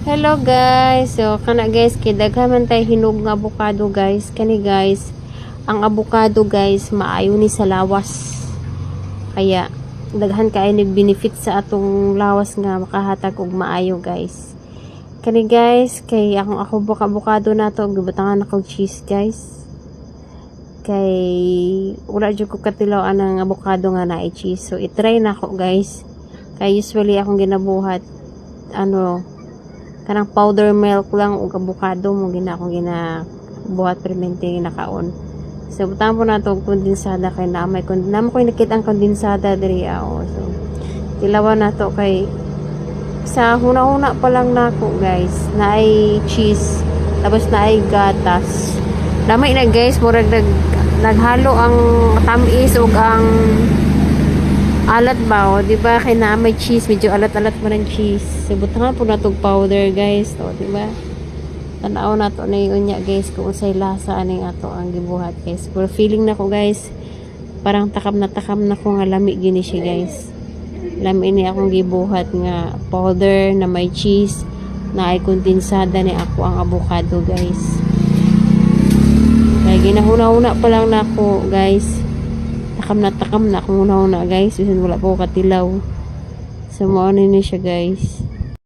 Hello guys. So kana guys kay daghan man tay hinog nga avocado guys. Kani guys, ang avocado guys maayo ni sa lawas. Kaya daghan kay ni benefit sa atong lawas nga makahatag og maayo guys. Kani guys kay ako avocado nato gibutangan ako cheese guys. Kay wala jud ko katilaw anang avocado nga naay cheese. So i-try na ako guys. Kay usually akong ginabuhat kanang powder milk lang ug avocado mo akong ginabuhat permente nakaon. So butang po nato og kondensada kay naamay ko nakita ang kondensada diri So tilawan nato kay sa huna-huna pa lang nako guys naay cheese tapos naay gatas. Lamay na guys murag naghalo ang tamis ug ang alat ba o di ba kay na may cheese medyo alat-alat man ang cheese. So butangan po natong powder guys to di ba. Tanaw nato na yung unya guys kung unsay lasa aning ato ang gibuhat guys. Pero feeling nako guys parang takam na ko nga lami gini siya guys. Lami ni akong gibuhat nga powder na may cheese na ay kondensada ni ako ang avocado guys. Kaya ginahuna-huna pa lang nako guys. Takam na akong una guys. Bisan wala ko katilaw. So, maano ni siya guys.